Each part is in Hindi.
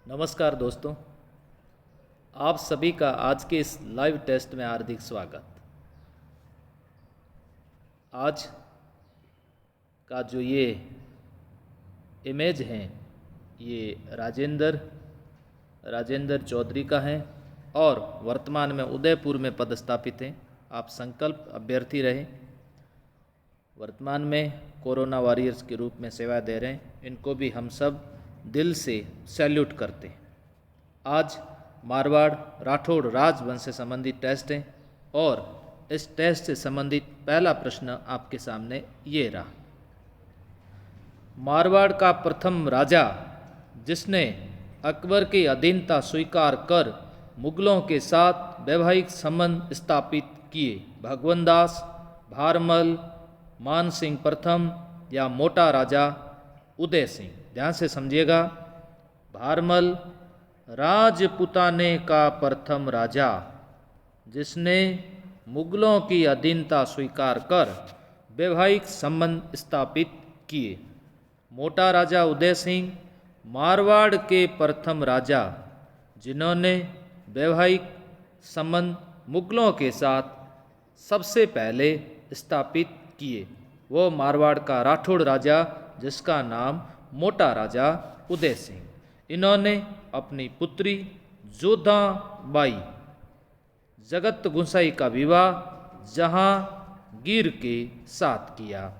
नमस्कार दोस्तों, आप सभी का आज के इस लाइव टेस्ट में हार्दिक स्वागत। आज का जो ये इमेज है ये राजेंद्र चौधरी का है और वर्तमान में उदयपुर में पदस्थापित हैं। आप संकल्प अभ्यर्थी रहे, वर्तमान में कोरोना वॉरियर्स के रूप में सेवा दे रहे हैं। इनको भी हम सब दिल से सैल्यूट करते हैं। आज मारवाड़ राठौड़ राजवंश से संबंधित टेस्ट है और इस टेस्ट से संबंधित पहला प्रश्न आपके सामने ये रहा। मारवाड़ का प्रथम राजा जिसने अकबर की अधीनता स्वीकार कर मुगलों के साथ वैवाहिक संबंध स्थापित किए, भगवंत दास, भारमल, मान सिंह प्रथम या मोटा राजा उदय सिंह। ध्यान से समझिएगा, भारमल राजपुताने का प्रथम राजा जिसने मुगलों की अधीनता स्वीकार कर वैवाहिक संबंध स्थापित किए। मोटा राजा उदय सिंह मारवाड़ के प्रथम राजा जिन्होंने वैवाहिक संबंध मुगलों के साथ सबसे पहले स्थापित किए। वो मारवाड़ का राठौड़ राजा जिसका नाम मोटा राजा उदय सिंह। इन्होंने अपनी पुत्री जोधाबाई जगत गुंसाई का विवाह जहांगीर के साथ किया।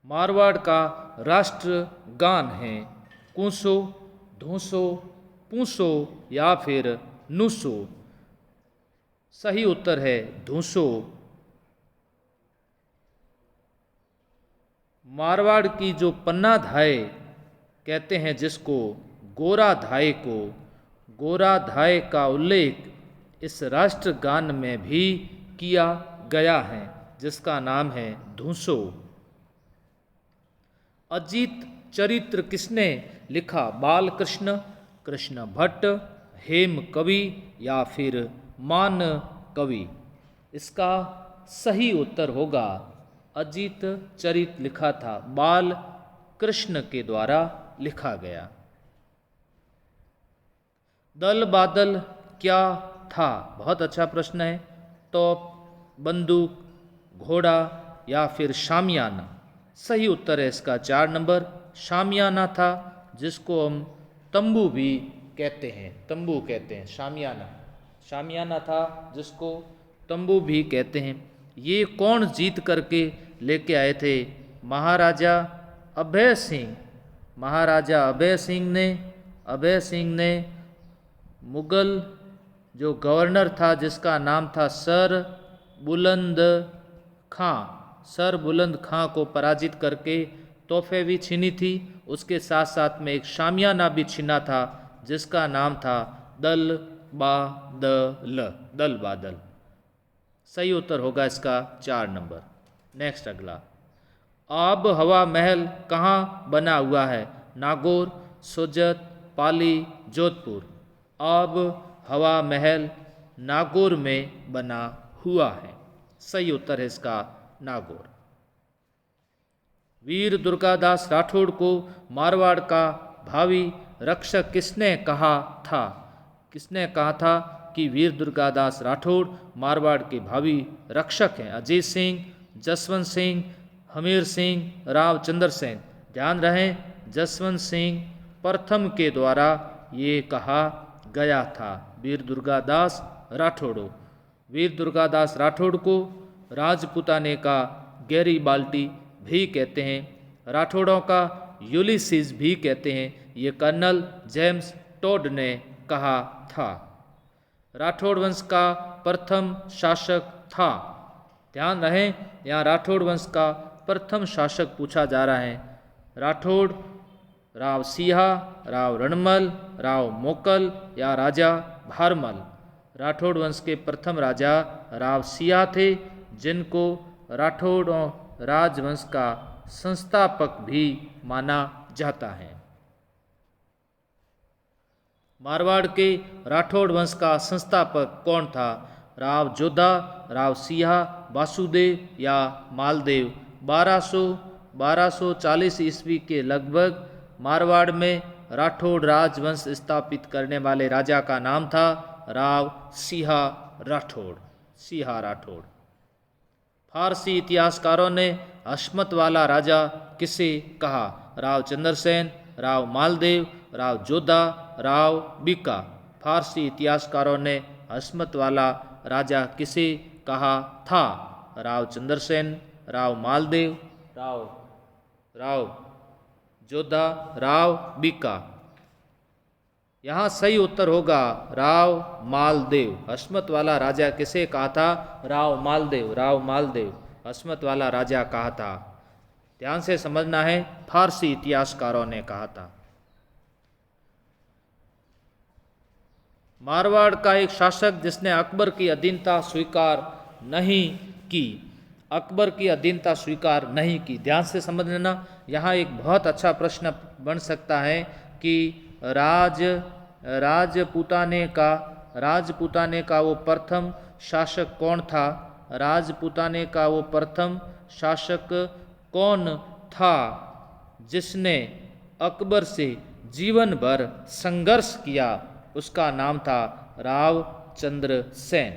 मारवाड़ का राष्ट्र गान है कूसो, धूसो, पूसो या फिर नुसो। सही उत्तर है धूसो। मारवाड़ की जो पन्ना धाय कहते हैं, जिसको गोरा धाय का उल्लेख इस राष्ट्रगान में भी किया गया है, जिसका नाम है धूसो। अजीत चरित्र किसने लिखा? बाल कृष्ण, कृष्ण भट्ट, हेम कवि या फिर मान कवि। इसका सही उत्तर होगा अजीत चरित लिखा था, बाल कृष्ण के द्वारा लिखा गया। दल बादल क्या था? बहुत अच्छा प्रश्न है। तोप, बंदूक, घोड़ा या फिर शामियाना। सही उत्तर है इसका 4 नंबर, शामियाना था, जिसको हम तंबू भी कहते हैं। तंबू कहते हैं शामियाना था जिसको तंबू भी कहते हैं। ये कौन जीत करके लेके आए थे? महाराजा अभय सिंह ने मुगल जो गवर्नर था जिसका नाम था सर बुलंद खां को पराजित करके तोहफे भी छीनी थी। उसके साथ साथ में एक शामियाना भी छीना था जिसका नाम था दल बादल। सही उत्तर होगा इसका 4 नंबर। नेक्स्ट अगला, आब हवा महल कहाँ बना हुआ है? नागौर, सोजत, पाली, जोधपुर। आब हवा महल नागौर में बना हुआ है। सही उत्तर है इसका नागौर। वीर दुर्गादास राठौड़ को मारवाड़ का भावी रक्षक किसने कहा था? कि वीर दुर्गादास राठौड़ मारवाड़ के भावी रक्षक हैं? अजीत सिंह, जसवंत सिंह, हमीर सिंह, रावचंद्र सेन। ध्यान रहे, जसवंत सिंह प्रथम के द्वारा ये कहा गया था। वीर दुर्गादास राठौड़ को राजपुताने का गैरीबाल्टी भी कहते हैं, राठौड़ों का यूलिसीज भी कहते हैं। ये कर्नल जेम्स टोड ने कहा था। राठौड़ वंश का प्रथम शासक था। ध्यान रहे, यहाँ राठौड़ वंश का प्रथम शासक पूछा जा रहा है। राठौड़, राव सिंहा, राव रणमल, राव मोकल या राजा भारमल। राठौड़ वंश के प्रथम राजा राव सिंहा थे, जिनको राठौड़ राजवंश का संस्थापक भी माना जाता है। मारवाड़ के राठौड़ वंश का संस्थापक कौन था? राव जोधा, राव सिंहा, वासुदेव या मालदेव। 1240 ईस्वी के लगभग मारवाड़ में राठौड़ राजवंश स्थापित करने वाले राजा का नाम था राव सिंहा राठौड़। सिंहा राठौड़। फारसी इतिहासकारों ने हशमत वाला राजा किसे कहा? राव चंद्रसेन, राव मालदेव, राव जोधा, राव बीका। फारसी इतिहासकारों ने हशमत वाला राजा किसे कहा था? राव चंद्रसेन, राव मालदेव, राव जोधा, राव बीका। यहाँ सही उत्तर होगा राव मालदेव। हशमत वाला राजा किसे कहा था? राव मालदेव। राव मालदेव हशमत वाला राजा कहा था। ध्यान से समझना है, फारसी इतिहासकारों ने कहा था। मारवाड़ का एक शासक जिसने अकबर की अधीनता स्वीकार नहीं की। अकबर की अधीनता स्वीकार नहीं की। ध्यान से समझ लेना, यहाँ एक बहुत अच्छा प्रश्न बन सकता है कि राजपूताने का वो प्रथम शासक कौन था? राजपूताने का वो प्रथम शासक कौन था जिसने अकबर से जीवन भर संघर्ष किया? उसका नाम था राव चंद्रसेन।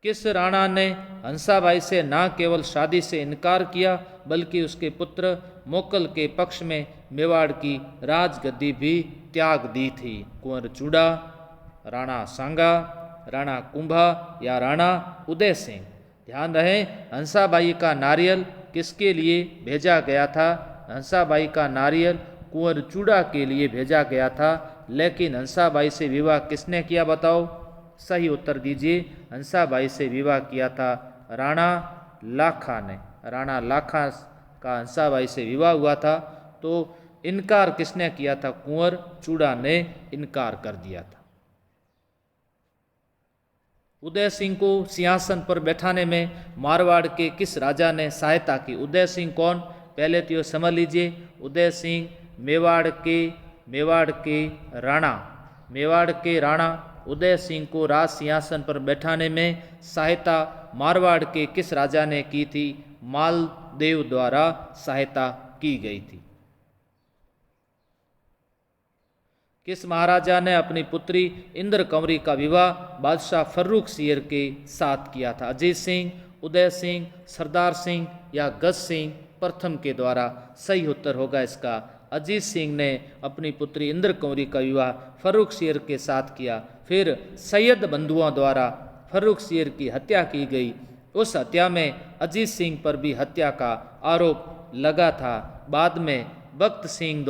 किस राणा ने हंसाबाई से न केवल शादी से इनकार किया बल्कि उसके पुत्र मोकल के पक्ष में मेवाड़ की राजगद्दी भी त्याग दी थी? कुंवर चूड़ा, राणा सांगा, राणा कुंभा या राणा उदय सिंह? ध्यान रहे, हंसाबाई का नारियल किसके लिए भेजा गया था? हंसाबाई का नारियल कुंवर चूड़ा के लिए भेजा गया था। लेकिन हंसाबाई से विवाह किसने किया बताओ? सही उत्तर दीजिए। हंसाबाई से विवाह किया था राणा लाखा ने। राणा लाखा का हंसाबाई से विवाह हुआ था। तो इनकार किसने किया था? कुंवर चूड़ा ने इनकार कर दिया था। उदय सिंह को सिंहासन पर बैठाने में मारवाड़ के किस राजा ने सहायता की? उदय सिंह कौन? पहले तो ये समझ लीजिए, उदय सिंह मेवाड़ के राणा उदय सिंह को राज सिंहासन पर बैठाने में सहायता मारवाड़ के किस राजा ने की थी? मालदेव द्वारा सहायता की गई थी। किस महाराजा ने अपनी पुत्री इंद्र कंवरी का विवाह बादशाह फर्रुख सियर के साथ किया था? अजीत सिंह, उदय सिंह, सरदार सिंह या गज सिंह प्रथम के द्वारा? सही उत्तर होगा इसका अजीत सिंह ने अपनी पुत्री इंद्र कंवरी का विवाह फर्रुख सियर के साथ किया। फिर सैयद बंधुओं द्वारा फर्रुख सियर की हत्या की गई। उस हत्या में अजीत सिंह पर भी हत्या का आरोप लगा था। बाद में बख्त सिंह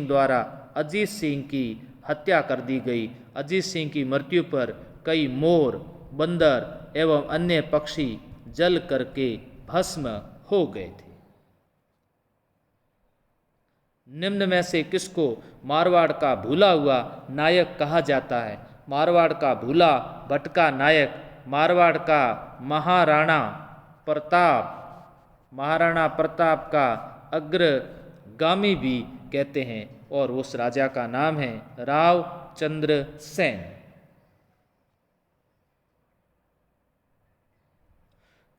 द्वारा अजीत सिंह की हत्या कर दी गई। अजीत सिंह की मृत्यु पर कई मोर, बंदर एवं अन्य पक्षी जल करके भस्म हो गए थे। निम्न में से किसको मारवाड़ का भूला हुआ नायक कहा जाता है? मारवाड़ का भूला भटका नायक मारवाड़ का महाराणा प्रताप का अग्रगामी भी कहते हैं और उस राजा का नाम है राव चंद्रसेन।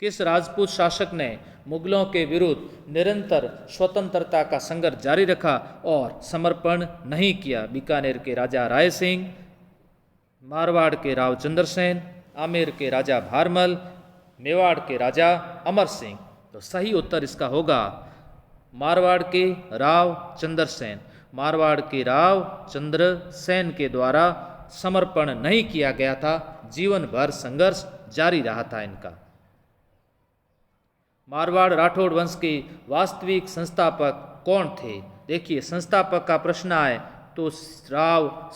किस राजपूत शासक ने मुगलों के विरुद्ध निरंतर स्वतंत्रता का संघर्ष जारी रखा और समर्पण नहीं किया? बीकानेर के राजा राय सिंह, मारवाड़ के राव चंद्रसेन, आमेर के राजा भारमल, मेवाड़ के राजा अमर सिंह। तो सही उत्तर इसका होगा मारवाड़ के राव चंद्रसेन। मारवाड़ के राव चंद्रसेन के द्वारा समर्पण नहीं किया गया था। जीवन भर संघर्ष जारी रहा था इनका। मारवाड़ राठौड़ वंश के वास्तविक संस्थापक कौन थे? देखिए, संस्थापक का प्रश्न आए तो राव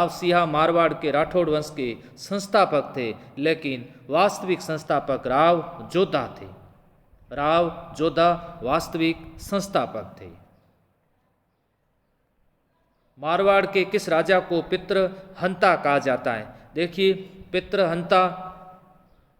सिंहा मारवाड़ के राठौड़ वंश के संस्थापक थे, लेकिन वास्तविक संस्थापक राव जोधा थे। राव जोधा वास्तविक संस्थापक थे। मारवाड़ के किस राजा को पितृहंता कहा जाता है? देखिए, पितृहंता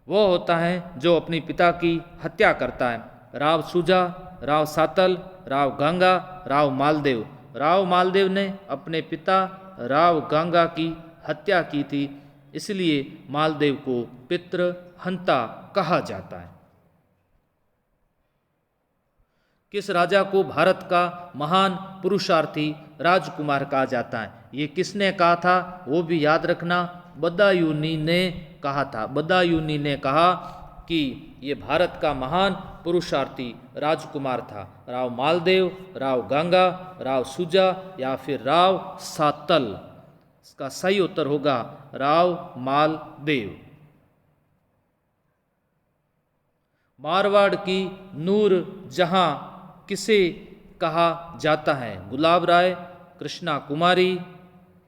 वो होता है जो अपनी पिता की हत्या करता है। राव सूजा, राव सातल, राव गांगा, राव मालदेव। राव मालदेव ने अपने पिता राव गांगा की हत्या की थी, इसलिए मालदेव को पितृहंता कहा जाता है। किस राजा को भारत का महान पुरुषार्थी राजकुमार कहा जाता है? ये किसने कहा था वो भी याद रखना, बदायूनी ने कहा था। बदायूनी ने कहा कि ये भारत का महान पुरुषार्थी राजकुमार था। राव मालदेव, राव गंगा, राव सुजा या फिर राव सातल? इसका सही उत्तर होगा राव मालदेव। मारवाड़ की नूर जहां किसे कहा जाता है? गुलाब राय, कृष्णा कुमारी,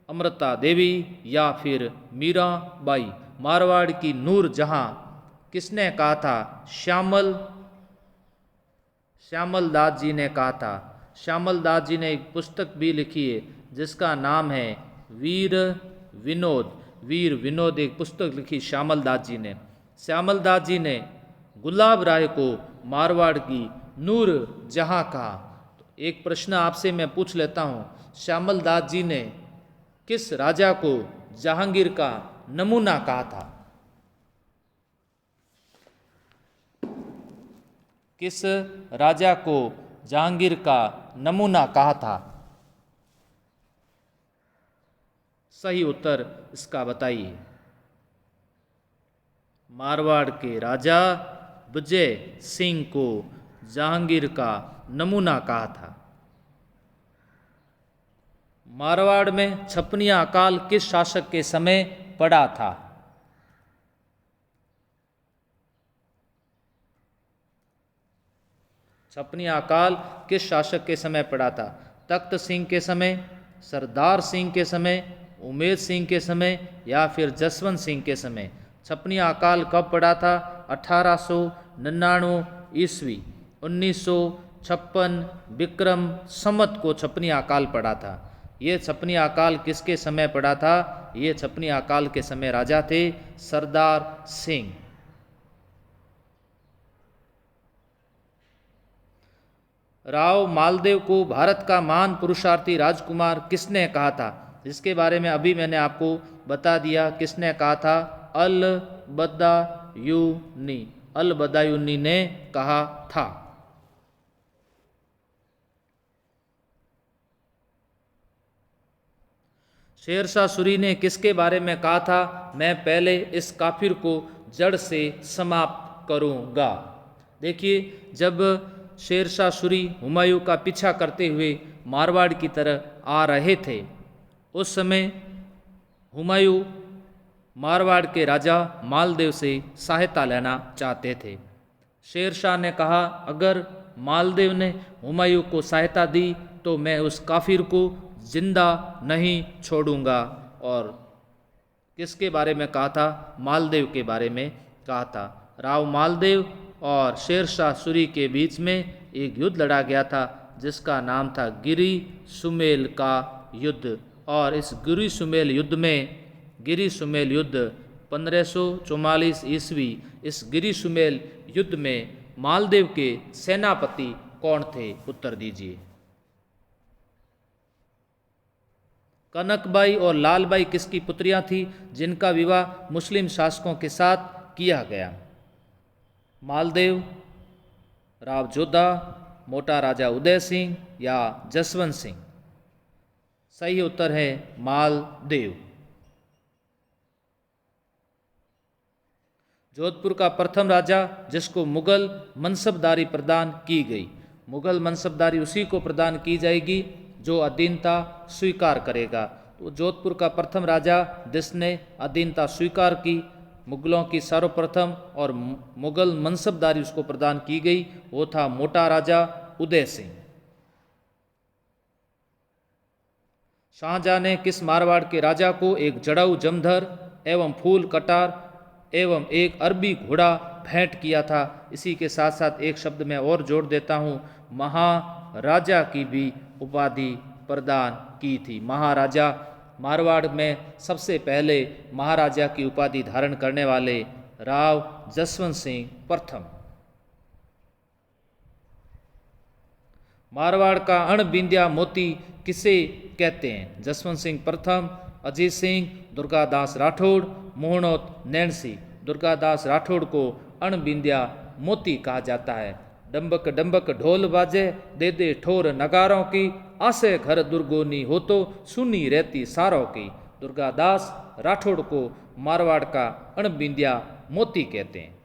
अमृता देवी या फिर मीरा बाई? मारवाड़ की नूर जहां किसने कहा था? श्यामल दास जी ने कहा था। श्यामल दास जी ने एक पुस्तक भी लिखी है जिसका नाम है वीर विनोद। वीर विनोद एक पुस्तक लिखी श्यामल दास जी ने। श्यामल दास जी ने गुलाब राय को मारवाड़ की नूर जहां कहा। तो एक प्रश्न आपसे मैं पूछ लेता हूं, श्यामल दास जी ने किस राजा को जहांगीर का नमूना कहा था? किस राजा को जहांगीर का नमूना कहा था? सही उत्तर इसका बताइए। मारवाड़ के राजा विजय सिंह को जहांगीर का नमूना कहा था। मारवाड़ में छपनिया अकाल किस शासक के समय पड़ा था? छपनिया अकाल किस शासक के समय पड़ा था? तख्त सिंह के समय, सरदार सिंह के समय, उमेद सिंह के समय या फिर जसवंत सिंह के समय? छपनिया अकाल कब पड़ा था? 1899 ईस्वी, 1956 विक्रम संवत को छपनिया अकाल पड़ा था। ये छपनिया अकाल किसके समय पड़ा था? ये छपनिया अकाल के समय राजा थे सरदार सिंह। राव मालदेव को भारत का महान पुरुषार्थी राजकुमार किसने कहा था? जिसके बारे में अभी मैंने आपको बता दिया। किसने कहा था? अल बदायूनी। अल बदायूनी ने कहा था। शेरशाह सूरी ने किसके बारे में कहा था? मैं पहले इस काफिर को जड़ से समाप्त करूंगा। देखिए, जब शेरशाह सूरी हुमायूं का पीछा करते हुए मारवाड़ की तरह आ रहे थे, उस समय हुमायूं मारवाड़ के राजा मालदेव से सहायता लेना चाहते थे। शेरशाह ने कहा, अगर मालदेव ने हुमायूं को सहायता दी तो मैं उस काफिर को जिंदा नहीं छोड़ूंगा। और किसके बारे में कहा था? मालदेव के बारे में कहा था। राव मालदेव और शेरशाह सूरी के बीच में एक युद्ध लड़ा गया था जिसका नाम था गिरी सुमेल का युद्ध। और इस गिरी सुमेल युद्ध 1544 ईस्वी। इस गिरी सुमेल युद्ध में मालदेव के सेनापति कौन थे? उत्तर दीजिए। कनकबाई और लालबाई किसकी पुत्रियां थी जिनका विवाह मुस्लिम शासकों के साथ किया गया? मालदेव, राव जोधा, मोटा राजा उदय सिंह या जसवंत सिंह? सही उत्तर है मालदेव। जोधपुर का प्रथम राजा जिसको मुगल मनसबदारी प्रदान की गई। मुगल मनसबदारी उसी को प्रदान की जाएगी जो अधीनता स्वीकार करेगा। तो जोधपुर का प्रथम राजा जिसने अधीनता स्वीकार की, मुगलों की सर्वप्रथम और मुगल मनसबदारी उसको प्रदान की गई, वो था मोटा राजा उदय सिंह। शाहजहां ने किस मारवाड़ के राजा को एक जड़ाऊ जमधर एवं फूल कटार एवं एक अरबी घोड़ा भेंट किया था? इसी के साथ साथ एक शब्द मैं और जोड़ देता हूँ, महाराजा की भी उपाधि प्रदान की थी। महाराजा, मारवाड़ में सबसे पहले महाराजा की उपाधि धारण करने वाले राव जसवंत सिंह प्रथम। मारवाड़ का अणबिंदिया मोती किसे कहते हैं? जसवंत सिंह प्रथम, अजीत सिंह, दुर्गादास राठौड़, मोहनोत नैणसी? दुर्गादास राठौड़ को अणबिंदिया मोती कहा जाता है। डंबक डंबक ढोल बाजे, दे दे ठोर नगारों की, आसे घर दुर्गोनी हो तो सुनी रहती सारों की। दुर्गादास राठौड़ को मारवाड़ का अणबिंदिया मोती कहते हैं।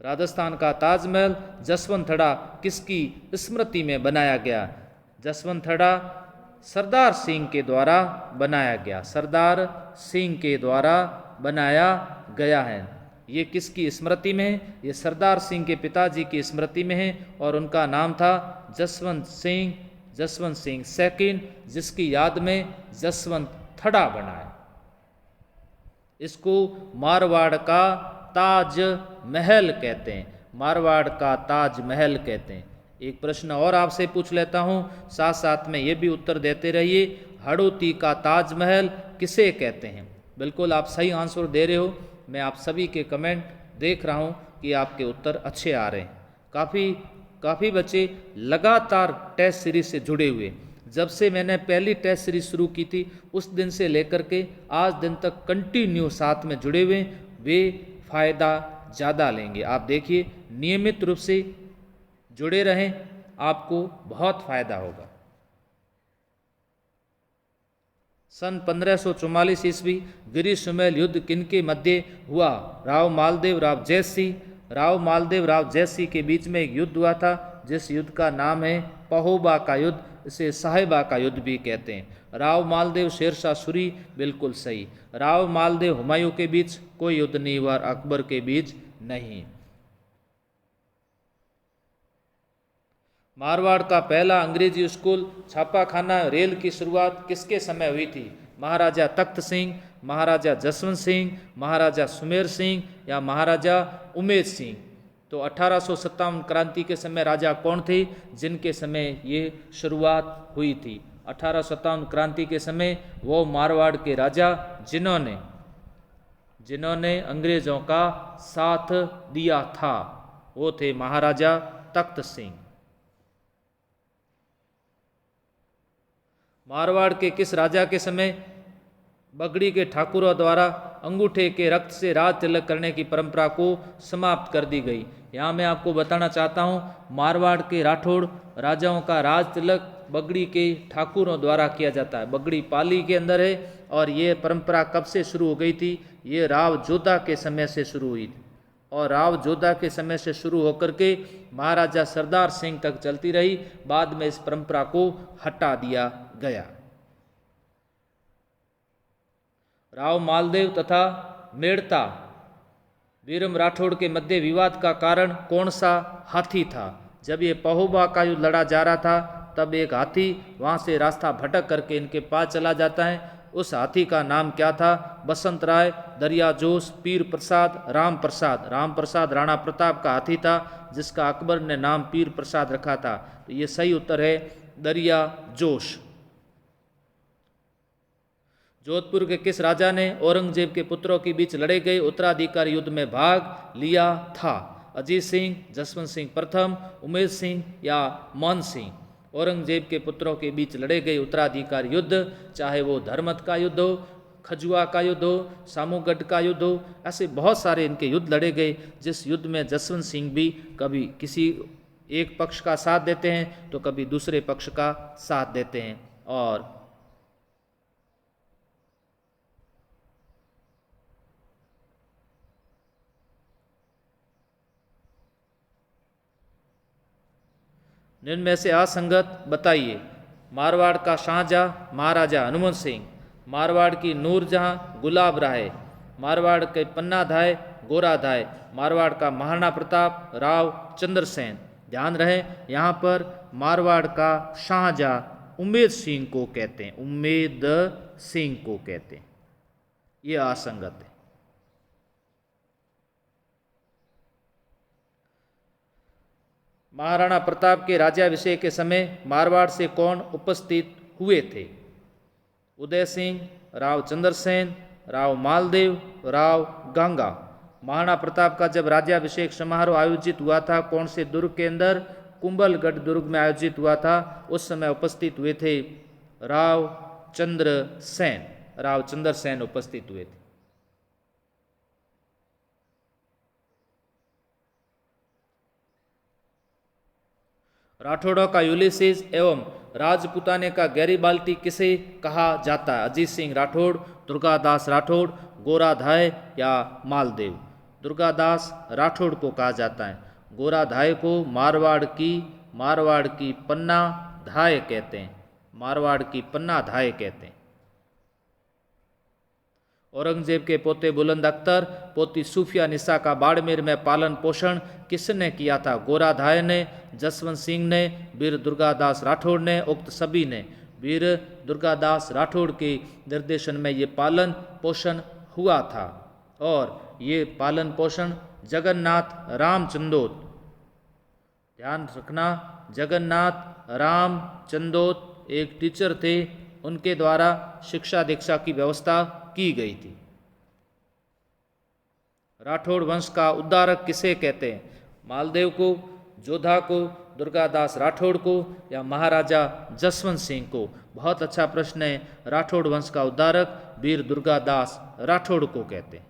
राजस्थान का ताजमहल जसवंतथड़ा किसकी स्मृति में बनाया गया? जसवंतथड़ा सरदार सिंह के द्वारा बनाया गया, सरदार सिंह के द्वारा बनाया गया है। ये किसकी स्मृति में है? ये सरदार सिंह के पिताजी की स्मृति में है और उनका नाम था जसवंत सिंह सेकंड, जिसकी याद में जसवंतथड़ा बना है। इसको मारवाड़ का ताज महल कहते हैं, मारवाड़ का ताज महल कहते हैं। एक प्रश्न और आपसे पूछ लेता हूं, साथ साथ में ये भी उत्तर देते रहिए। हड़ौती का ताजमहल किसे कहते हैं? बिल्कुल आप सही आंसर दे रहे हो। मैं आप सभी के कमेंट देख रहा हूं कि आपके उत्तर अच्छे आ रहे हैं। काफ़ी बच्चे लगातार टेस्ट सीरीज से जुड़े हुए। जब से मैंने पहली टेस्ट सीरीज शुरू की थी उस दिन से लेकर के आज दिन तक कंटिन्यू साथ में जुड़े हुए, वे फ़ायदा ज़्यादा लेंगे। आप देखिए, नियमित रूप से जुड़े रहें, आपको बहुत फायदा होगा। सन 1544 ईस्वी गिरी सुमेल युद्ध किनके मध्य हुआ? राव मालदेव राव जयसिंह के बीच में एक युद्ध हुआ था, जिस युद्ध का नाम है पहोबा का युद्ध। इसे साहिबा का युद्ध भी कहते हैं। राव मालदेव शेरशाह सूरी, बिल्कुल सही। राव मालदेव हुमायूं के बीच कोई युद्ध नहीं हुआ, अकबर के बीच नहीं। मारवाड़ का पहला अंग्रेजी स्कूल छापाखाना रेल की शुरुआत किसके समय हुई थी? महाराजा तख्त सिंह, महाराजा जसवंत सिंह, महाराजा सुमेर सिंह या महाराजा उमेद सिंह? तो 1857 क्रांति के समय राजा कौन थे जिनके समय ये शुरुआत हुई थी? 1857 क्रांति के समय वो मारवाड़ के राजा जिन्होंने अंग्रेजों का साथ दिया था, वो थे महाराजा तख्त सिंह। मारवाड़ के किस राजा के समय बगड़ी के ठाकुरों द्वारा अंगूठे के रक्त से राज तिलक करने की परंपरा को समाप्त कर दी गई? यहाँ मैं आपको बताना चाहता हूँ, मारवाड़ के राठौड़ राजाओं का राज तिलक बगड़ी के ठाकुरों द्वारा किया जाता है। बगड़ी पाली के अंदर है और ये परंपरा कब से शुरू हो गई थी? ये राव जोधा के समय से शुरू हुई थी और राव जोधा के समय से शुरू होकर के महाराजा सरदार सिंह तक चलती रही। बाद में इस परंपरा को हटा दिया गया। राव मालदेव तथा मेड़ता वीरम राठौड़ के मध्य विवाद का कारण कौन सा हाथी था? जब ये पहोबा का युद्ध लड़ा जा रहा था तब एक हाथी वहां से रास्ता भटक करके इनके पास चला जाता है। उस हाथी का नाम क्या था? बसंत राय, दरिया जोश, पीर प्रसाद, राम प्रसाद राणा प्रताप का हाथी था, जिसका अकबर ने नाम पीर प्रसाद रखा था। तो ये सही उत्तर है दरिया जोश। जोधपुर के किस राजा ने औरंगजेब के पुत्रों के बीच लड़े गए उत्तराधिकारी युद्ध में भाग लिया था? अजीत सिंह, जसवंत सिंह प्रथम, उमेद सिंह या मान सिंह? औरंगजेब के पुत्रों के बीच लड़े गए उत्तराधिकारी युद्ध, चाहे वो धर्मत का युद्ध हो, खजुआ का युद्ध हो, सामूगढ़ का युद्ध हो, ऐसे बहुत सारे इनके युद्ध लड़े गए, जिस युद्ध में जसवंत सिंह भी कभी किसी एक पक्ष का साथ देते हैं तो कभी दूसरे पक्ष का साथ देते हैं। और निम्न में से असंगत बताइए। मारवाड़ का शाहजहां महाराजा हनुमंत सिंह, मारवाड़ की नूरजहां गुलाब राय, मारवाड़ के पन्नाधाय गोराधाय, मारवाड़ का महाराणा प्रताप राव चंद्रसेन। ध्यान रहे यहाँ पर मारवाड़ का शाहजहां उमेद सिंह को कहते हैं, उमेद सिंह को कहते हैं। ये असंगत है। महाराणा प्रताप के राज्याभिषेक के समय मारवाड़ से कौन उपस्थित हुए थे? उदय सिंह, राव चंद्रसेन, राव मालदेव, राव गंगा। महाराणा प्रताप का जब राज्याभिषेक समारोह आयोजित हुआ था कौन से दुर्ग के अंदर? कुंभलगढ़ दुर्ग में आयोजित हुआ था। उस समय उपस्थित हुए थे राव चंद्रसेन उपस्थित हुए थे। राठौड़ों का यूलिसीज एवं राजपुताने का गैरीबाल्टी किसे कहा जाता है? अजीत सिंह राठौड़, दुर्गादास राठौड़, गोराधाय या मालदेव? दुर्गादास राठौड़ को कहा जाता है। गोराधाय को मारवाड़ की पन्ना धाय कहते हैं। मारवाड़ की पन्ना धाय कहते हैं। औरंगजेब के पोते बुलंद अख्तर, पोती सूफिया निसा का बाड़मेर में पालन पोषण किसने किया था? गोराधाय ने, जसवंत सिंह ने, वीर दुर्गादास राठौड़ ने, उक्त सभी ने। वीर दुर्गादास राठौड़ के निर्देशन में ये पालन पोषण हुआ था और ये पालन पोषण जगन्नाथ रामचंदोत, ध्यान रखना, जगन्नाथ रामचंदोत एक टीचर थे, उनके द्वारा शिक्षा दीक्षा की व्यवस्था की गई थी। राठौड़ वंश का उद्धारक किसे कहते हैं? मालदेव को, जोधा को, दुर्गादास राठौड़ को या महाराजा जसवंत सिंह को? बहुत अच्छा प्रश्न है। राठौड़ वंश का उद्धारक वीर दुर्गादास राठौड़ को कहते हैं।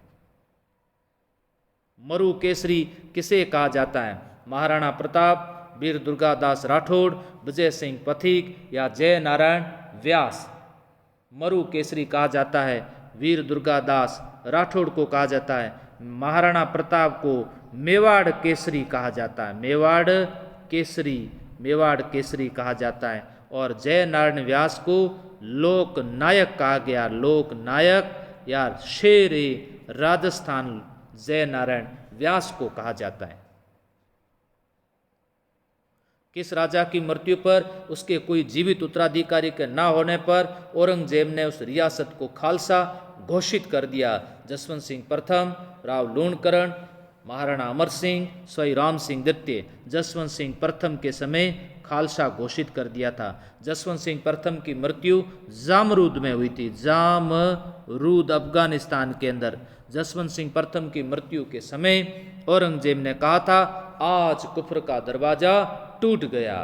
मरु केसरी किसे कहा जाता है? महाराणा प्रताप, वीर दुर्गादास राठौड़, विजय सिंह पथिक या जय नारायण व्यास? मरु केसरी कहा जाता है वीर दुर्गादास राठौड़ को कहा जाता है। महाराणा प्रताप को मेवाड़ केसरी कहा जाता है। मेवाड़ केसरी कहा जाता है। और जय नारायण व्यास को लोक नायक कहा गया। लोक नायक या शेर राजस्थान जय नारायण व्यास को कहा जाता है। किस राजा की मृत्यु पर उसके कोई जीवित उत्तराधिकारी के न होने पर औरंगजेब ने उस रियासत को खालसा घोषित कर दिया? जसवंत सिंह प्रथम, राव लूणकरण, महाराणा अमर सिंह, स्वयं राम सिंह द्वितीय। जसवंत सिंह प्रथम के समय खालसा घोषित कर दिया था। जसवंत सिंह प्रथम की मृत्यु जामरूद में हुई थी। जामरूद अफगानिस्तान के अंदर जसवंत सिंह प्रथम की मृत्यु के समय औरंगजेब ने कहा था, आज कुफर का दरवाजा टूट गया।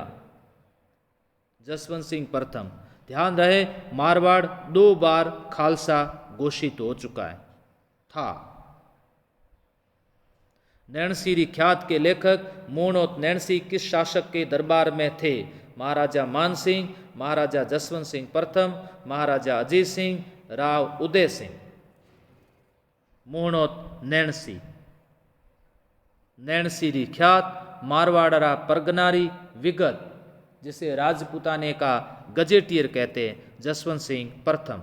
जसवंत सिंह प्रथम, ध्यान रहे, मारवाड़ 2 बार खालसा घोषित हो चुका है था। नैणसीरी ख्यात के लेखक मोहनोत नैणसी किस शासक के दरबार में थे? महाराजा मानसिंह, महाराजा जसवंत सिंह प्रथम, महाराजा अजीत सिंह, राव उदय सिंह। मोहनोत नैणसी, नैणसीरी ख्यात मारवाड़रा परगनारी विगत, जिसे राजपुताने का गजेटियर कहते हैं, जसवंत सिंह प्रथम।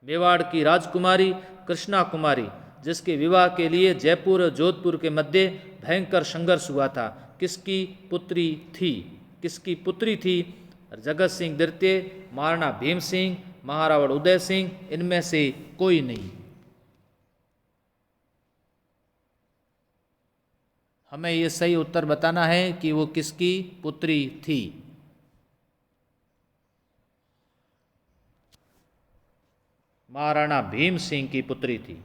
मेवाड़ की राजकुमारी कृष्णा कुमारी, जिसके विवाह के लिए जयपुर और जोधपुर के मध्य भयंकर संघर्ष हुआ था, किसकी पुत्री थी? किसकी पुत्री थी? जगत सिंह द्वितीय, महाराणा भीम सिंह, महारावड़ उदय सिंह, इनमें से कोई नहीं। हमें ये सही उत्तर बताना है कि वो किसकी पुत्री थी। महाराणा भीम सिंह की पुत्री थी।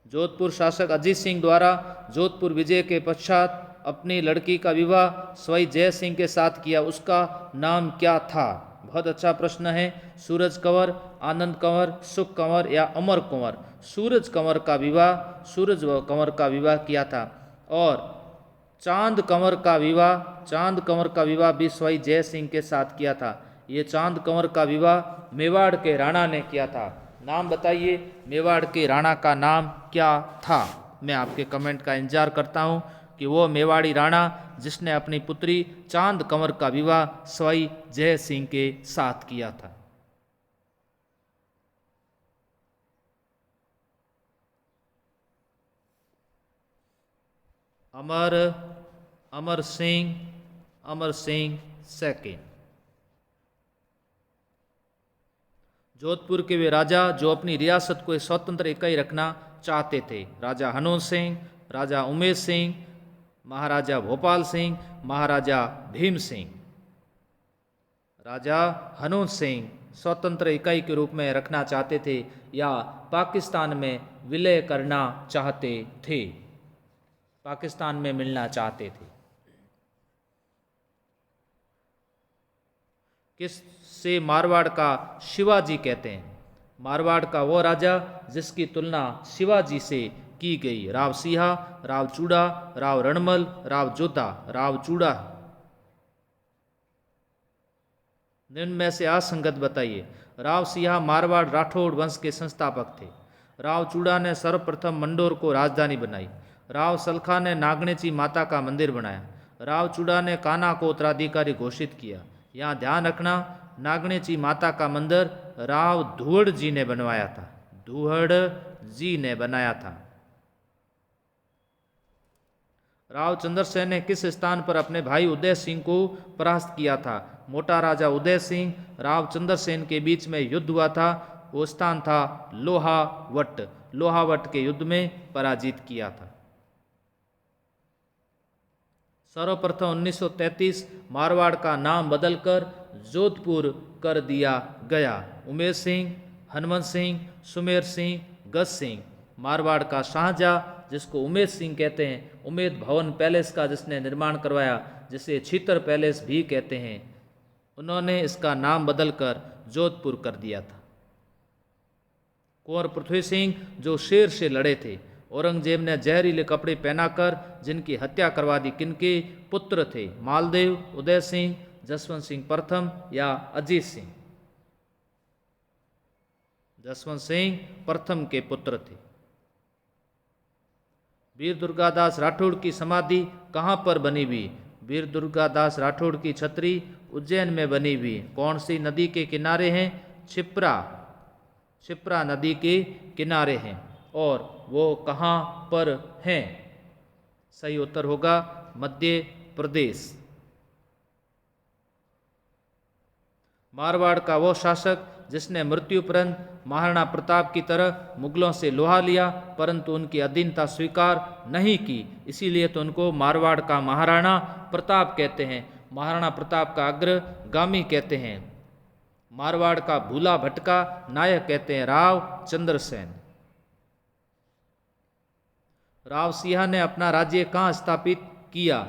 जोधपुर शासक अजीत सिंह द्वारा जोधपुर विजय के पश्चात अपनी लड़की का विवाह स्वयं जय सिंह के साथ किया, उसका नाम क्या था? बहुत अच्छा प्रश्न है। सूरज कंवर, आनंद कंवर, सुख कंवर या अमर कंवर? सूरज कंवर का विवाह किया था। और चांद कंवर का विवाह भी स्वयं जय सिंह के साथ किया था। ये चांद कंवर का विवाह मेवाड़ के राणा ने किया था। नाम बताइए, मेवाड़ के राणा का नाम क्या था? मैं आपके कमेंट का इंतजार करता हूँ कि वो मेवाड़ी राणा जिसने अपनी पुत्री चांद कंवर का विवाह स्वयं जय सिंह के साथ किया था। अमर सिंह सेकेंड। जोधपुर के वे राजा जो अपनी रियासत को एक स्वतंत्र इकाई रखना चाहते थे? राजा हनोन सिंह, राजा उमेश सिंह, महाराजा भोपाल सिंह, महाराजा भीम सिंह। राजा हनोन सिंह स्वतंत्र इकाई के रूप में रखना चाहते थे या पाकिस्तान में विलय करना चाहते थे, पाकिस्तान में मिलना चाहते थे? किससे मारवाड़ का शिवाजी कहते हैं? मारवाड़ का वो राजा जिसकी तुलना शिवाजी से की गई। राव सिहा, राव चूड़ा, राव रणमल, राव जोधा। राव चूड़ा निम्न में से असंगत बताइए। राव सिहा मारवाड़ राठौड़ वंश के संस्थापक थे। राव चूड़ा ने सर्वप्रथम मंडोर को राजधानी बनाई। राव सलखा ने नागणेची माता का मंदिर बनाया। राव चूड़ा ने कान्हा को उत्तराधिकारी घोषित किया। यहाँ ध्यान रखना, नागणेची माता का मंदिर राव धुवड़ जी ने बनवाया था। धुवड़ जी ने बनाया था। राव चंद्रसेन ने किस स्थान पर अपने भाई उदय सिंह को परास्त किया था? मोटा राजा उदय सिंह राव चंद्रसेन के बीच में युद्ध हुआ था। वो स्थान था लोहावट। लोहावट के युद्ध में पराजित किया था। सर्वप्रथम 1933 मारवाड़ का नाम बदलकर जोधपुर कर दिया गया। उमेर सिंह, हनुमंत सिंह, सुमेर सिंह, गज सिंह। मारवाड़ का शाहजहां, जिसको उमेद सिंह कहते हैं, उमेद भवन पैलेस का जिसने निर्माण करवाया, जिसे छीतर पैलेस भी कहते हैं, उन्होंने इसका नाम बदलकर जोधपुर कर दिया था। कुंवर पृथ्वी सिंह जो शेर से लड़े थे। औरंगजेब ने जहरीले कपड़े पहनाकर जिनकी हत्या करवा दी, किनके पुत्र थे? मालदेव, उदय सिंह, जसवंत सिंह प्रथम या अजीत सिंह? जसवंत सिंह प्रथम के पुत्र थे। वीर दुर्गादास राठौड़ की समाधि कहाँ पर बनी हुई? वीर दुर्गादास राठौड़ की छतरी उज्जैन में बनी हुई। कौन सी नदी के किनारे हैं? क्षिप्रा। क्षिप्रा नदी के किनारे हैं। और वो कहाँ पर हैं? सही उत्तर होगा मध्य प्रदेश। मारवाड़ का वो शासक जिसने मृत्युपरंत महाराणा प्रताप की तरह मुगलों से लोहा लिया, परंतु उनकी अधीनता स्वीकार नहीं की, इसीलिए तो उनको मारवाड़ का महाराणा प्रताप कहते हैं। महाराणा प्रताप का अग्रगामी कहते हैं। मारवाड़ का भूला भटका नायक कहते हैं राव चंद्रसेन। राव सिंह ने अपना राज्य कहाँ स्थापित किया?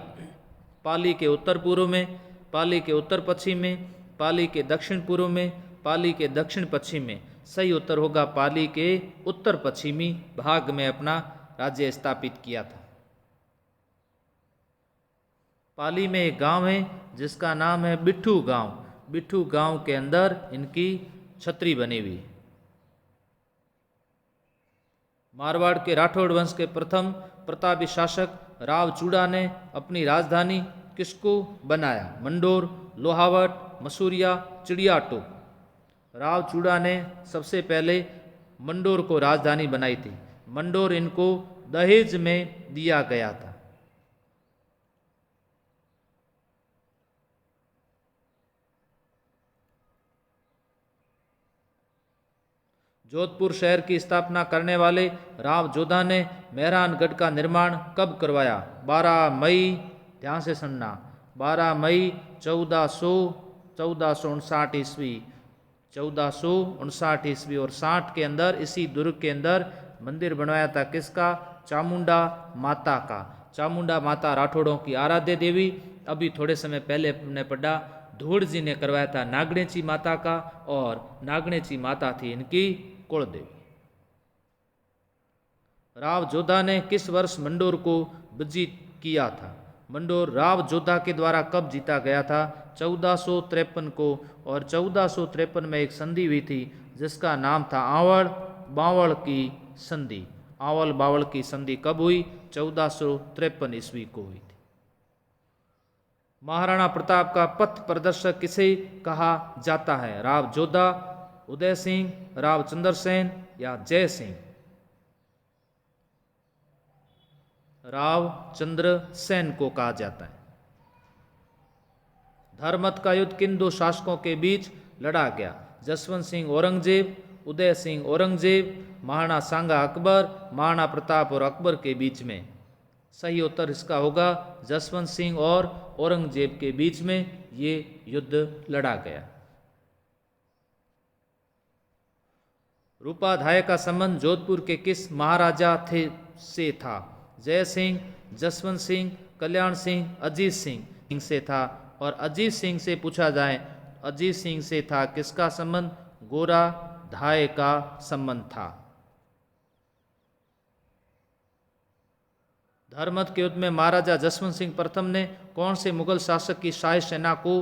पाली के उत्तर पूर्व में, पाली के उत्तर पश्चिम में, पाली के दक्षिण पूर्व में, पाली के दक्षिण पश्चिम में। सही उत्तर होगा पाली के उत्तर पश्चिमी भाग में अपना राज्य स्थापित किया था। पाली में एक गांव है जिसका नाम है बिट्ठू गांव। बिट्ठू गांव के अंदर इनकी छतरी बनी हुई। मारवाड़ के राठौड़ वंश के प्रथम प्रतापी शासक राव चूड़ा ने अपनी राजधानी किसको बनाया? मंडोर, लोहावट, मसूरिया, चिड़ियाटोप। राव चूड़ा ने सबसे पहले मंडोर को राजधानी बनाई थी। मंडोर इनको दहेज में दिया गया था। जोधपुर शहर की स्थापना करने वाले राव जोधा ने मेहरानगढ़ का निर्माण कब करवाया? 12 मई, ध्यान से सुनना, 12 मई 1459 ईस्वी। 1459 ईस्वी और 60 के अंदर इसी दुर्ग के अंदर मंदिर बनवाया था। किसका? चामुंडा माता का। चामुंडा माता राठौड़ों की आराध्य देवी। अभी थोड़े समय पहले हमने पढ़ा धुवड़ जी ने करवाया था नागणेची माता का, और नागणेची माता थी इनकी कुलदेवी। राव जोधा ने किस वर्ष मंडोर को विजित किया था? मंडोर राव जोधा के द्वारा कब जीता गया था? 1453 को। और 1453 में एक संधि हुई थी जिसका नाम था आवड़ बावड़ की संधि। आवल बावड़ की संधि कब हुई? 1453 ईस्वी को हुई थी। महाराणा प्रताप का पथ प्रदर्शक किसे कहा जाता है? राव जोधा, उदय सिंह, राव चंद्रसेन या जय सिंह? राव चंद्रसेन को कहा जाता है। धर्मत का युद्ध किन दो शासकों के बीच लड़ा गया? जसवंत सिंह औरंगजेब, उदय सिंह औरंगजेब, महाराणा सांगा अकबर, महाराणा प्रताप और अकबर के बीच में। सही उत्तर इसका होगा जसवंत सिंह और औरंगजेब के बीच में ये युद्ध लड़ा गया। रूपाधाय का संबंध जोधपुर के किस महाराजा से था? जय सिंह, जसवंत सिंह, कल्याण सिंह, अजीत सिंह से था। और अजीत सिंह से पूछा जाए, अजीत सिंह से था किसका संबंध? गोरा धाय का संबंध था। धर्मद के युद्ध में महाराजा जसवंत सिंह प्रथम ने कौन से मुगल शासक की शाही सेना को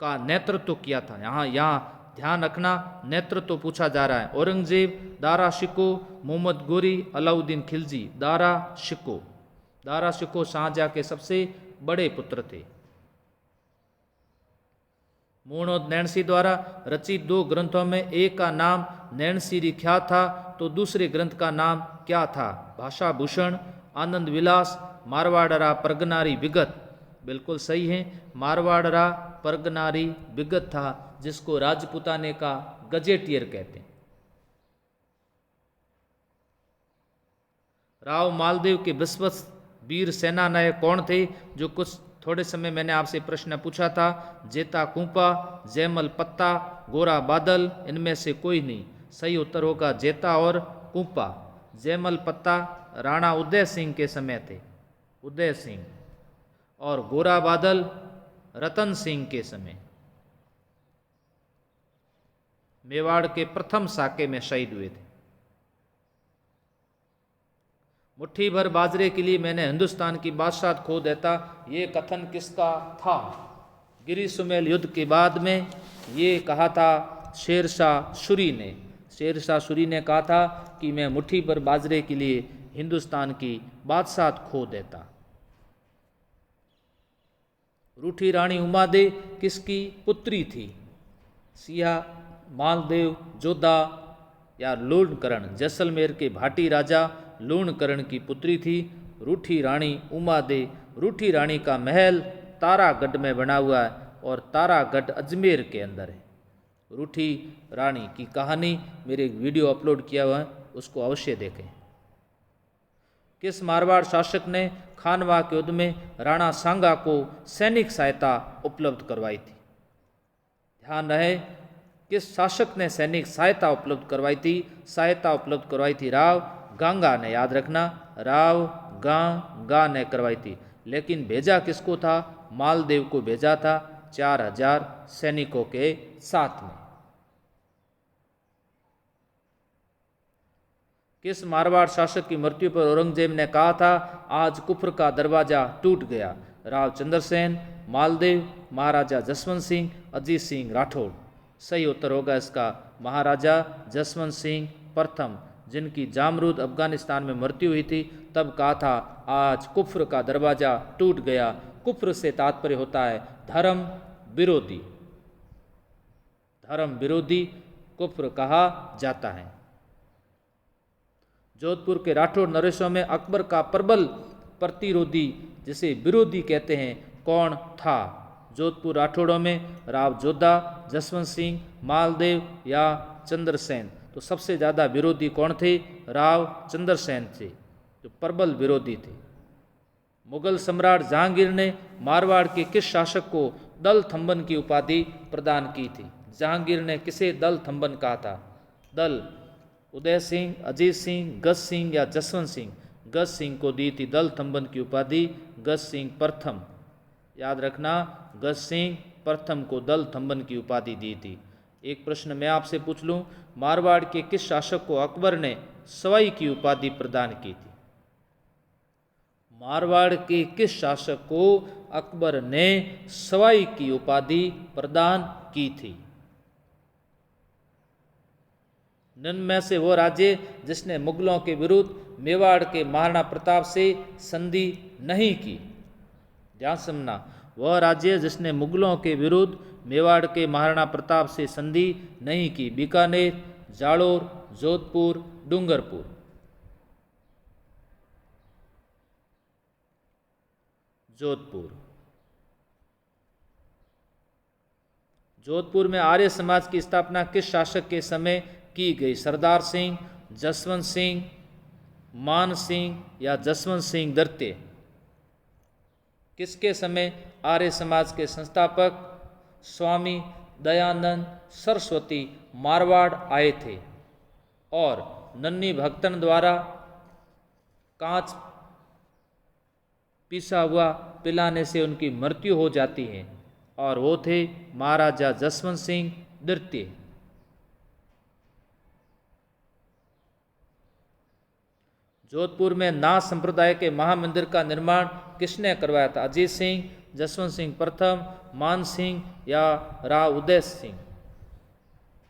का नेतृत्व किया था? यहाँ ध्यान रखना, नेतृत्व पूछा जा रहा है। औरंगजेब, दारा शिको, मोहम्मद गोरी, अलाउद्दीन खिलजी। दारा शिको। दारा शिको शाहजहाँ के सबसे बड़े पुत्र थे। मूणोद नैणसी द्वारा रचित 2 ग्रंथों में एक का नाम नैणसीरी ख्यात था तो दूसरे ग्रंथ का नाम क्या था? भाषा भूषण, आनंद विलास, मारवाड़रा परगनारी विगत। बिल्कुल सही है, मारवाड़रा परगनारी विगत था, जिसको राजपुताने का गजेटियर कहते हैं। राव मालदेव के विश्वस्त वीर सेना नायक कौन थे? जो कुछ थोड़े समय मैंने आपसे प्रश्न पूछा था। जेता कुंपा, जयमल पत्ता, गोरा बादल, इनमें से कोई नहीं। सही उत्तर होगा जेता और कुंपा। जयमल पत्ता राणा उदय सिंह के समय थे, उदय सिंह, और गोरा बादल रतन सिंह के समय। मेवाड़ के प्रथम साके में शहीद हुए थे। मुट्ठी भर बाजरे के लिए मैंने हिंदुस्तान की बादशाह खो देता, ये कथन किसका था? गिरी सुमेल युद्ध के बाद में ये कहा था शेरशाह सूरी ने। शेरशाह सूरी ने कहा था कि मैं मुट्ठी भर बाजरे के लिए हिंदुस्तान की बादशाह खो देता। रूठी रानी उमादे किसकी पुत्री थी? सिया, मालदेव, जोधा या लूणकरण? जैसलमेर के भाटी राजा लूणकरण की पुत्री थी रूठी रानी उमादे। रूठी रानी का महल तारागढ़ में बना हुआ है और तारागढ़ अजमेर के अंदर है। रूठी रानी की कहानी मेरे एक वीडियो अपलोड किया हुआ है, उसको अवश्य देखें। किस मारवाड़ शासक ने खानवा के युद्ध में राणा सांगा को सैनिक सहायता उपलब्ध करवाई थी? ध्यान रहे, किस शासक ने सैनिक सहायता उपलब्ध करवाई थी? सहायता उपलब्ध करवाई थी राव गांगा ने। याद रखना, राव गांगा ने करवाई थी। लेकिन भेजा किसको था? मालदेव को भेजा था 4000 सैनिकों के साथ में। किस मारवाड़ शासक की मृत्यु पर औरंगजेब ने कहा था आज कुफर का दरवाजा टूट गया? राव चंद्रसेन, मालदेव, महाराजा जसवंत सिंह, अजीत सिंह राठौड़। सही उत्तर होगा इसका महाराजा जसवंत सिंह प्रथम, जिनकी जामरूद अफगानिस्तान में मृत्यु हुई थी। तब कहा था आज कुफ्र का दरवाजा टूट गया। कुफ्र से तात्पर्य होता है धर्म विरोधी। धर्म विरोधी कुफ्र कहा जाता है। जोधपुर के राठौड़ नरेशों में अकबर का प्रबल प्रतिरोधी, जिसे विरोधी कहते हैं, कौन था? जोधपुर राठौड़ों में राव जोधा, जसवंत सिंह, मालदेव या चंद्रसेन? तो सबसे ज़्यादा विरोधी कौन थे? राव चंद्रसेन थे, जो प्रबल विरोधी थे। मुगल सम्राट जहांगीर ने मारवाड़ के किस शासक को दल थंबन की उपाधि प्रदान की थी? जहांगीर ने किसे दल थंबन कहा था? दल उदय सिंह, अजीत सिंह, गज सिंह या जसवंत सिंह? गज सिंह को दी थी दल थंबन की उपाधि गज सिंह प्रथम। याद रखना, गज सिंह प्रथम को दल थंबन की उपाधि दी थी। एक प्रश्न मैं आपसे पूछ लूं, मारवाड़ के किस शासक को अकबर ने सवाई की उपाधि प्रदान की थी? मारवाड़ के किस शासक को अकबर ने सवाई की उपाधि प्रदान की थी? निम्न में से वो राज्य जिसने मुगलों के विरुद्ध मेवाड़ के महाराणा प्रताप से संधि नहीं की? ध्यान सुनना, वह राज्य जिसने मुगलों के विरुद्ध मेवाड़ के महाराणा प्रताप से संधि नहीं की। बीकानेर, जालोर, जोधपुर, डूंगरपुर। जोधपुर। जोधपुर में आर्य समाज की स्थापना किस शासक के समय की गई? सरदार सिंह, जसवंत सिंह, मान सिंह या जसवंत सिंह द्वितीय? किसके समय आर्य समाज के संस्थापक स्वामी दयानंद सरस्वती मारवाड़ आए थे और नन्ही भक्तन द्वारा कांच पीसा हुआ पिलाने से उनकी मृत्यु हो जाती है, और वो थे महाराजा जसवंत सिंह द्वितीय। जोधपुर में नाथ संप्रदाय के महामंदिर का निर्माण किसने करवाया था? अजीत सिंह, जसवंत सिंह प्रथम, मान सिंह या राव उदय सिंह?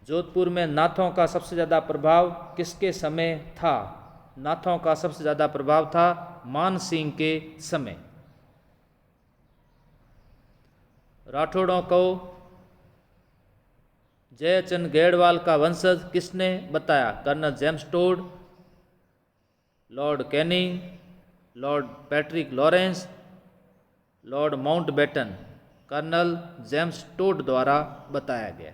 जोधपुर में नाथों का सबसे ज़्यादा प्रभाव किसके समय था? नाथों का सबसे ज़्यादा प्रभाव था मान सिंह के समय। राठौड़ों को जयचंद गैड़वाल का वंशज किसने बताया? Colonel James Tod, lord Canning, lord Patrick Lawrence, lord Mountbatten? Colonel James Tod द्वारा बताया गया।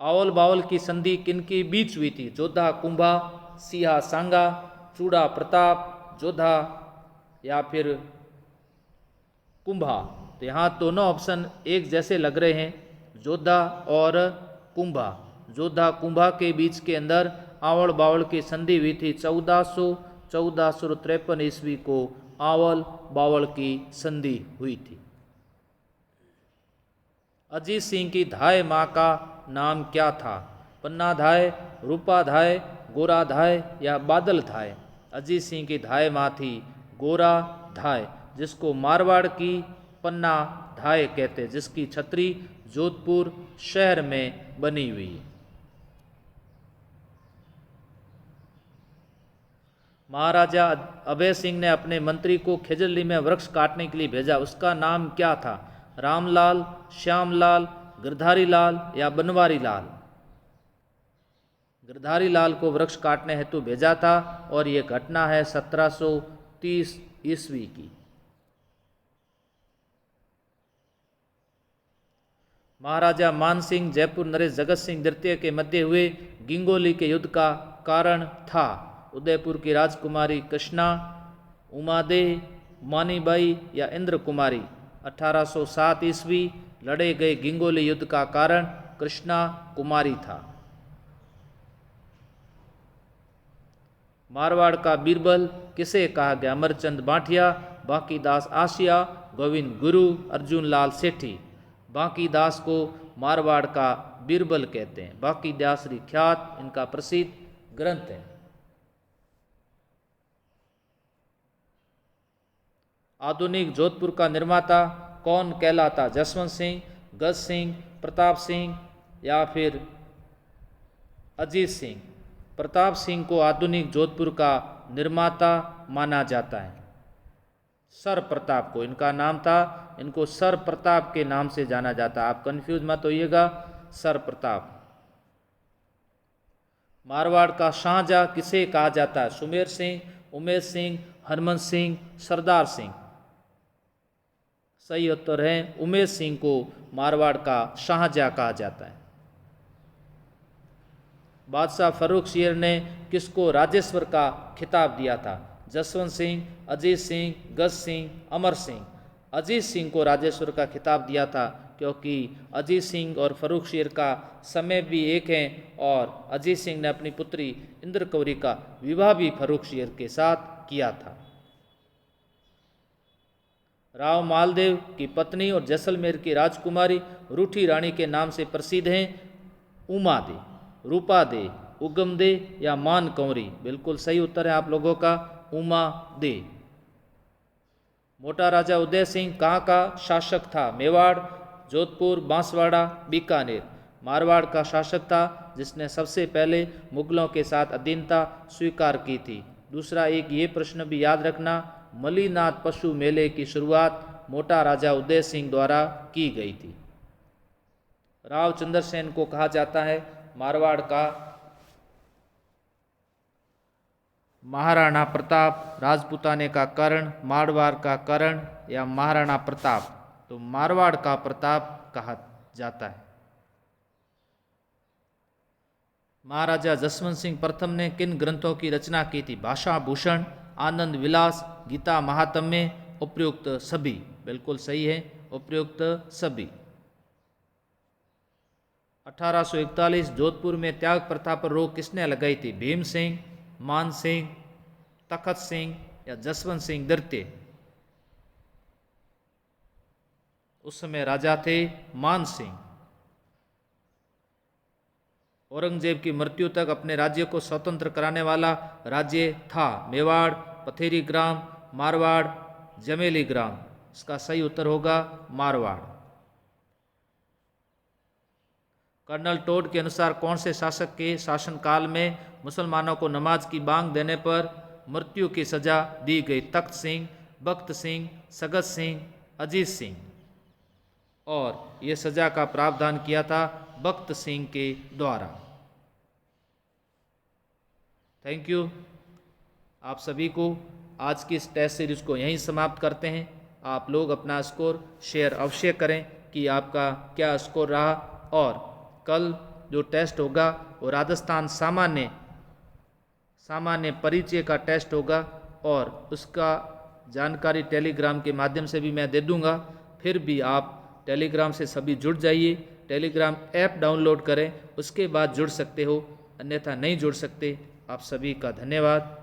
आवल बावल की संधि किनके बीच हुई थी? जोधा कुंभा, सिहा सांगा, चूड़ा प्रताप, जोधा या फिर कुंभा? तो यहाँ दोनों ऑप्शन एक जैसे लग रहे हैं, जोधा और कुंभा। जोधा कुंभा के बीच के अंदर आवल बावल की संधि हुई थी। 1453 ईस्वी को आवल बावल की संधि हुई थी। अजीत सिंह की धाय माँ का नाम क्या था? पन्ना धाय, रूपा धाय, गोरा धाय या बादल धाय? अजीत सिंह की धाय माँ थी गोरा धाय, जिसको मारवाड़ की पन्ना धाय कहते, जिसकी छतरी जोधपुर शहर में बनी हुई है। महाराजा अभय सिंह ने अपने मंत्री को खेजड़ली में वृक्ष काटने के लिए भेजा, उसका नाम क्या था? रामलाल, श्यामलाल, गिरधारी लाल या बनवारी लाल? गिरधारी लाल को वृक्ष काटने हेतु भेजा था और ये घटना है 1730 ईस्वी की। महाराजा मानसिंह जयपुर नरेश जगत सिंह द्वितीय के मध्य हुए गिंगोली के युद्ध का कारण था? उदयपुर की राजकुमारी कृष्णा, उमादे, मानीबाई या इंद्र कुमारी? 1807 ईस्वी लड़े गए गिंगोली युद्ध का कारण कृष्णा कुमारी था। मारवाड़ का बीरबल किसे कहा गया? अमरचंद बांटिया, बांकीदास आसिया, गोविंद गुरु, अर्जुन लाल सेठी? बांकीदास को मारवाड़ का बीरबल कहते हैं। बांकीदास ख्यात इनका प्रसिद्ध ग्रंथ है। आधुनिक जोधपुर का निर्माता कौन कहलाता? जसवंत सिंह, गज सिंह, प्रताप सिंह या फिर अजीत सिंह? प्रताप सिंह को आधुनिक जोधपुर का निर्माता माना जाता है। सर प्रताप को इनका नाम था, इनको सर प्रताप के नाम से जाना जाता है। आप कंफ्यूज मत होइएगा, सर प्रताप। मारवाड़ का शाहजहां किसे कहा जाता है? सुमेर सिंह, उमेश सिंह, हरमन सिंह, सरदार सिंह? सही उत्तर है उमेश सिंह को मारवाड़ का शाहजहां कहा जाता है। बादशाह फर्रुख शेर ने किसको राजेश्वर का खिताब दिया था? जसवंत सिंह, अजीत सिंह, गज सिंह, अमर सिंह? अजीत सिंह को राजेश्वर का खिताब दिया था क्योंकि अजीत सिंह और फर्रुख शेर का समय भी एक है और अजीत सिंह ने अपनी पुत्री इंद्रकौरी का विवाह भी फर्रुख शेर के साथ किया था। राव मालदेव की पत्नी और जैसलमेर की राजकुमारी रूठी रानी के नाम से प्रसिद्ध हैं। उमा दे, रूपा दे, उगम दे या मान कंवरी? बिल्कुल सही उत्तर है आप लोगों का उमा दे। मोटा राजा उदय सिंह कहाँ का शासक था? मेवाड़, जोधपुर, बांसवाड़ा, बीकानेर? मारवाड़ का शासक था जिसने सबसे पहले मुगलों के साथ अधीनता स्वीकार की थी। दूसरा एक ये प्रश्न भी याद रखना, मलीनाथ पशु मेले की शुरुआत मोटा राजा उदय सिंह द्वारा की गई थी। राव चंद्रसेन को कहा जाता है मारवाड़ का महाराणा प्रताप। राजपूताने का कर्ण, मारवाड़ का कर्ण या महाराणा प्रताप? तो मारवाड़ का प्रताप कहा जाता है। महाराजा जसवंत सिंह प्रथम ने किन ग्रंथों की रचना की थी? भाषा भूषण, आनंद विलास, गीता महात्म्य, उपयुक्त सभी? बिल्कुल सही है उपयुक्त सभी। 1841 जोधपुर में त्याग प्रथा पर रोक किसने लगाई थी? भीम सिंह, मान सिंह, तखत सिंह या जसवंत सिंह द्वितीय? उस समय राजा थे मान सिंह। औरंगजेब की मृत्यु तक अपने राज्य को स्वतंत्र कराने वाला राज्य था? मेवाड़, पथेरी ग्राम, मारवाड़, जमेली ग्राम। इसका सही उत्तर होगा मारवाड़। कर्नल टोड के अनुसार कौन से शासक के शासनकाल में मुसलमानों को नमाज की बांग देने पर मृत्यु की सजा दी गई? तख्त सिंह, बख्त सिंह, सगत सिंह, अजीत सिंह। और ये सजा का प्रावधान किया था बख्त सिंह के द्वारा। थैंक यू आप सभी को। आज की इस टेस्ट सीरीज को यहीं समाप्त करते हैं। आप लोग अपना स्कोर शेयर अवश्य करें कि आपका क्या स्कोर रहा। और कल जो टेस्ट होगा वो राजस्थान सामान्य परिचय का टेस्ट होगा और उसका जानकारी टेलीग्राम के माध्यम से भी मैं दे दूंगा। फिर भी आप टेलीग्राम से सभी जुड़ जाइए। टेलीग्राम ऐप डाउनलोड करें, उसके बाद जुड़ सकते हो, अन्यथा नहीं जुड़ सकते। आप सभी का धन्यवाद।